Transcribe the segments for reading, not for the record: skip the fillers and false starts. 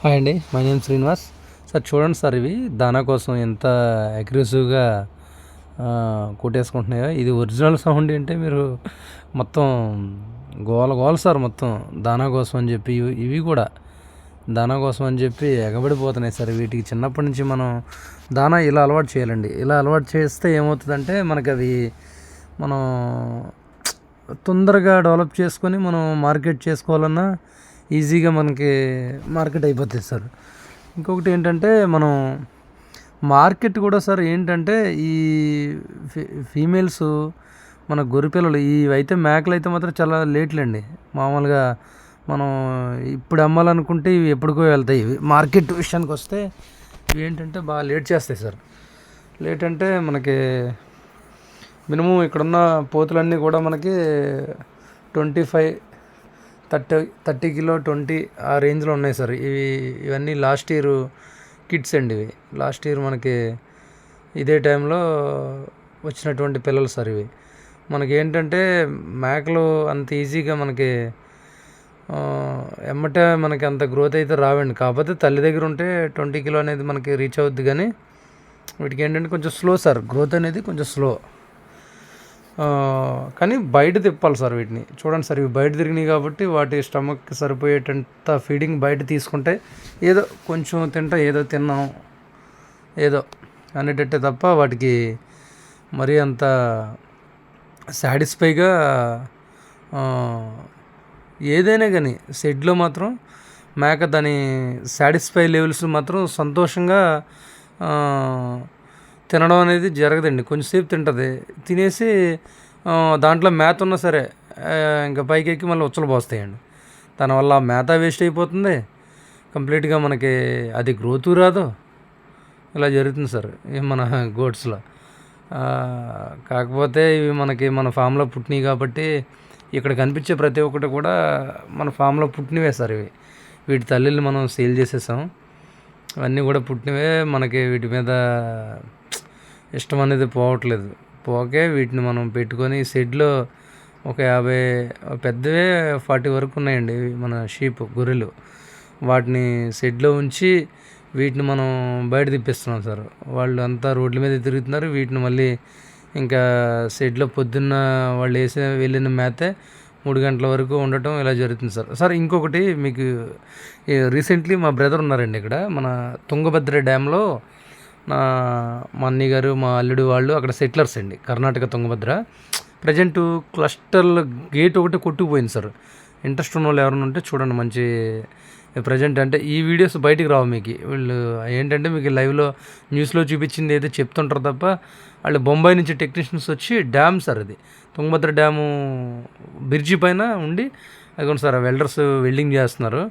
Hi అండి, my name Srinivas. Sir చూడండి sir, ఇవి దానా కోసం ఎంత అగ్రెసివ్గా కొట్టేసుకుంటున్నాయో. ఇది ఒరిజినల్ సౌండ్ ఏంటే మీరు మొత్తం గోల గోల సార్. మొత్తం దానా కోసం అని చెప్పి ఇవి కూడా దానా కోసం అని చెప్పి ఎగబడిపోతున్నాయి సార్. వీటికి చిన్నప్పటి నుంచి మనం దానా ఇలా అలవాటు చేయాలండి. ఇలా అలవాటు చేస్తే ఏమవుతుందంటే మనకి అది మనం తొందరగా డెవలప్ చేసుకొని మనం మార్కెట్ చేసుకోవాలన్నా ఈజీగా మనకి మార్కెట్ అయిపోతుంది సార్. ఇంకొకటి ఏంటంటే మనం మార్కెట్ కూడా సార్ ఏంటంటే ఈ ఫీమేల్స్ మన గొర్రెపిల్లలు ఇవైతే మేకలు అయితే మాత్రం చాలా లేట్లండి. మామూలుగా మనం ఇప్పుడు అమ్మాలనుకుంటే ఇవి ఎప్పటికో వెళ్తాయి. ఇవి మార్కెట్ విషయానికి వస్తే ఇవి ఏంటంటే బాగా లేట్ చేస్తాయి సార్. లేట్ అంటే మనకి మినిమం ఇక్కడున్న పోతులన్నీ కూడా మనకి 25 30 కిలో 20 ఆ రేంజ్లో ఉన్నాయి సార్. ఇవన్నీ లాస్ట్ ఇయర్ కిడ్స్ అండి. ఇవి లాస్ట్ ఇయర్ మనకి ఇదే టైంలో వచ్చినటువంటి పిల్లలు సార్. ఇవి మనకి ఏంటంటే మేకలు అంత ఈజీగా మనకి ఎమ్మటే మనకి అంత గ్రోత్ అయితే రావండి. కాకపోతే తల్లి దగ్గర ఉంటే 20 కిలో అనేది మనకి రీచ్ అవుద్ది. కానీ వీటికి ఏంటంటే కొంచెం స్లో సార్, గ్రోత్ అనేది కొంచెం స్లో. కానీ బయట తిప్పాలి సార్ వీటిని. చూడండి సార్, ఇవి బయట తిరిగినాయి కాబట్టి వాటి స్టమక్కి సరిపోయేటంత ఫీడింగ్ బయట తీసుకుంటే ఏదో కొంచెం తింటా, ఏదో తిన్నాం ఏదో అనేటట్టే తప్ప వాటికి మరీ అంత సాటిస్ఫైగా ఏదైనా కానీ షెడ్లో మాత్రం మేక దాని సాటిస్ఫై లెవెల్స్ మాత్రం సంతోషంగా తినడం అనేది జరగదండి. కొంచెంసేపు తింటుంది, తినేసి దాంట్లో మేత ఉన్నా సరే ఇంకా పైకి ఎక్కి మళ్ళీ ఉచ్చలు పోస్తాయండి. దానివల్ల మేత వేస్ట్ అయిపోతుంది కంప్లీట్గా. మనకి అది గ్రోత్ రాదు. ఇలా జరుగుతుంది సార్ మన గోడ్స్లో. కాకపోతే ఇవి మనకి మన ఫామ్లో పుట్టినవి కాబట్టి ఇక్కడ కనిపించే ప్రతి ఒక్కటి కూడా మన ఫామ్లో పుట్టినవే సార్. వీటి తల్లిని మనం సేల్ చేసేసాం. అవన్నీ కూడా పుట్టినవే. మనకి వీటి మీద ఇష్టం అనేది పోవట్లేదు. పోకే వీటిని మనం పెట్టుకొని షెడ్లో ఒక 50 పెద్దవే 40 వరకు ఉన్నాయండి మన షీప్ గొర్రెలు. వాటిని షెడ్లో ఉంచి వీటిని మనం బయట తిప్పిస్తున్నాం సార్. వాళ్ళు అంతా రోడ్ల మీద తిరుగుతున్నారు. వీటిని మళ్ళీ ఇంకా షెడ్లో పొద్దున్న వాళ్ళు వెళ్ళిన మేతే 3 గంటల వరకు ఉండటం ఇలా జరుగుతుంది సార్. సార్ ఇంకొకటి మీకు రీసెంట్లీ మా బ్రదర్ ఉన్నారండి ఇక్కడ మన తుంగభద్ర డ్యాంలో. మా అన్నయ్య గారు మా అల్లుడు వాళ్ళు అక్కడ సెటిలర్స్ అండి, కర్ణాటక తుంగభద్ర. ప్రజెంట్ క్లస్టర్లో గేట్ ఒకటి కొట్టుకుపోయింది సార్. ఇంట్రెస్ట్ ఉన్న వాళ్ళు ఎవరైనా ఉంటే చూడండి. మంచి ప్రజెంట్ అంటే ఈ వీడియోస్ బయటికి రావు మీకు. వీళ్ళు ఏంటంటే మీకు లైవ్లో న్యూస్లో చూపించింది ఏదో చెప్తుంటారు తప్ప వాళ్ళు బొంబాయి నుంచి టెక్నీషియన్స్ వచ్చి డ్యామ్ సార్, అది తుంగభద్ర డ్యాము బ్రిడ్జి పైన ఉండి అదిగోండి సార్, వెల్డర్స్ వెల్డింగ్ చేస్తున్నారు.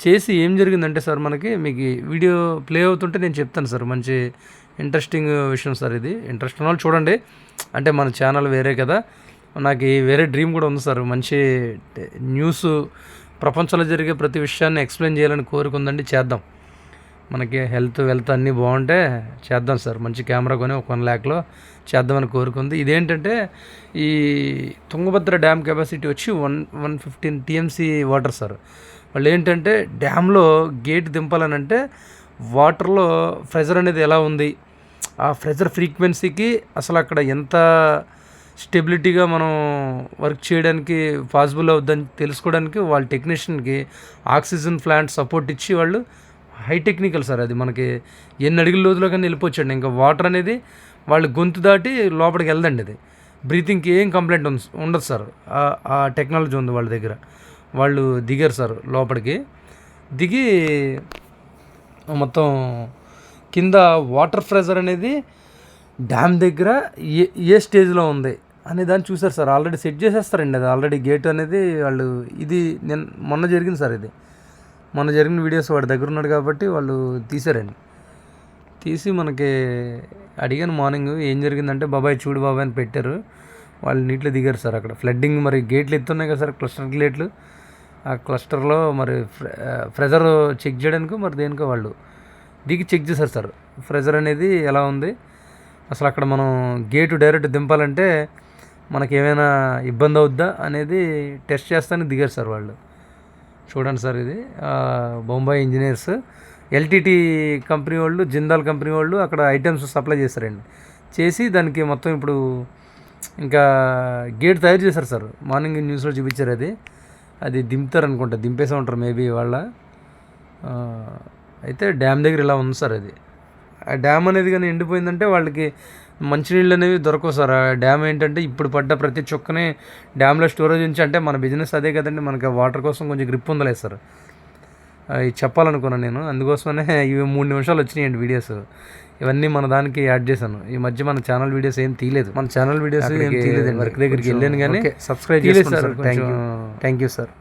చేసి ఏం జరిగిందంటే సార్ మనకి మీకు వీడియో ప్లే అవుతుంటే నేను చెప్తాను సార్. మంచి ఇంట్రెస్టింగ్ విషయం సార్. ఇది ఇంట్రెస్ట్ ఉన్న వాళ్ళు చూడండి. అంటే మన ఛానల్ వేరే కదా, నాకు వేరే డ్రీమ్ కూడా ఉంది సార్. మంచి న్యూస్ ప్రపంచంలో జరిగే ప్రతి విషయాన్ని ఎక్స్ప్లెయిన్ చేయాలని కోరుకుందండి. చేద్దాం. మనకి హెల్త్ వెల్త్ అన్నీ బాగుంటే చేద్దాం సార్. మంచి కెమెరా కొని ఒక 1 lakh చేద్దామని కోరుకుంది. ఇదేంటంటే ఈ తుంగభద్ర డ్యామ్ కెపాసిటీ వచ్చి 115 TMC వాటర్ సార్. వాళ్ళు ఏంటంటే డ్యామ్లో గేట్ దింపాలనంటే వాటర్లో ప్రెజర్ అనేది ఎలా ఉంది, ఆ ప్రెజర్ ఫ్రీక్వెన్సీకి అసలు అక్కడ ఎంత స్టెబిలిటీగా మనం వర్క్ చేయడానికి పాసిబుల్ అవుద్దని తెలుసుకోవడానికి వాళ్ళ టెక్నీషియన్కి ఆక్సిజన్ ప్లాంట్ సపోర్ట్ ఇచ్చి వాళ్ళు హై టెక్నికల్ సార్. అది మనకి ఎన్ని అడుగుల లోతులో కానీ వెళ్ళిపోవచ్చండి. ఇంకా వాటర్ అనేది వాళ్ళు గొంతు దాటి లోపలికి వెళ్దండి. అది బ్రీతింగ్కి ఏం కంప్లైంట్ ఉండదు సార్. ఆ టెక్నాలజీ ఉంది వాళ్ళ దగ్గర. వాళ్ళు దిగారు సార్ లోపలికి. దిగి మొత్తం కింద వాటర్ ప్రెజర్ అనేది డ్యామ్ దగ్గర ఏ స్టేజ్లో ఉంది అనే దాన్ని చూసారు సార్. Already set చేసేస్తారండి. అది ఆల్రెడీ గేట్ అనేది వాళ్ళు ఇది మొన్న జరిగింది సార్. ఇది మొన్న జరిగిన వీడియోస్ వాడి దగ్గర ఉన్నాడు కాబట్టి వాళ్ళు తీశారండి. తీసి మనకి అడిగాను మార్నింగ్ ఏం జరిగిందంటే, బాబాయ్ చూడు బాబాయ్ అని పెట్టారు. వాళ్ళు నీటిలో దిగారు సార్. అక్కడ ఫ్లడ్డింగ్ మరి గేట్లు ఎత్తున్నాయి కదా సార్, క్లస్టర్ గేట్లు. ఆ క్లస్టర్లో మరి ప్రెజర్ చెక్ చేయడానికి మరి దేనికో వాళ్ళు దిగి చెక్ చేశారు సార్. ప్రెజర్ అనేది ఎలా ఉంది అసలు అక్కడ మనం గేటు డైరెక్ట్ దింపాలంటే మనకి ఏమైనా ఇబ్బంది అవుద్దా అనేది టెస్ట్ చేస్తానికి దిగారు సార్ వాళ్ళు. చూడండి సార్ ఇది బొంబాయి ఇంజనీర్స్ ఎల్టీటీ కంపెనీ వాళ్ళు, జిందాల్ కంపెనీ వాళ్ళు అక్కడ ఐటమ్స్ సప్లై చేస్తారండి. చేసి దానికి మొత్తం ఇప్పుడు ఇంకా గేట్ తయారు చేశారు సార్. మార్నింగ్ న్యూస్లో చూపించారు. అది దింపుతారు అనుకుంటా, దింపేసే ఉంటారు మేబీ వాళ్ళ. అయితే డ్యామ్ దగ్గర ఇలా ఉంది సార్. ఆ డ్యామ్ అనేది కానీ ఎండిపోయిందంటే వాళ్ళకి మంచినీళ్ళు అనేవి దొరకవు సార్. ఆ డ్యామ్ ఏంటంటే ఇప్పుడు పడ్డ ప్రతి చుక్కనే డ్యామ్లో స్టోరేజ్ ఉంచి, అంటే మన బిజినెస్ అదే కదండి, మనకి వాటర్ కోసం కొంచెం గ్రిప్ ఉందలేదు సార్. ఇది చెప్పాలనుకున్నాను నేను, అందుకోసమనే ఇవి 3 నిమిషాలు వచ్చినాయండి వీడియోస్. ఇవన్నీ మన దానికి యాడ్ చేశాను. ఈ మధ్య మన ఛానల్ వీడియోస్ ఏం తీయలేదు, ఏం తీయలేదండి. వర్క్ దగ్గరికి వెళ్ళాను కానీ సబ్స్క్రైబ్ చేశాను సార్. Thank you sir.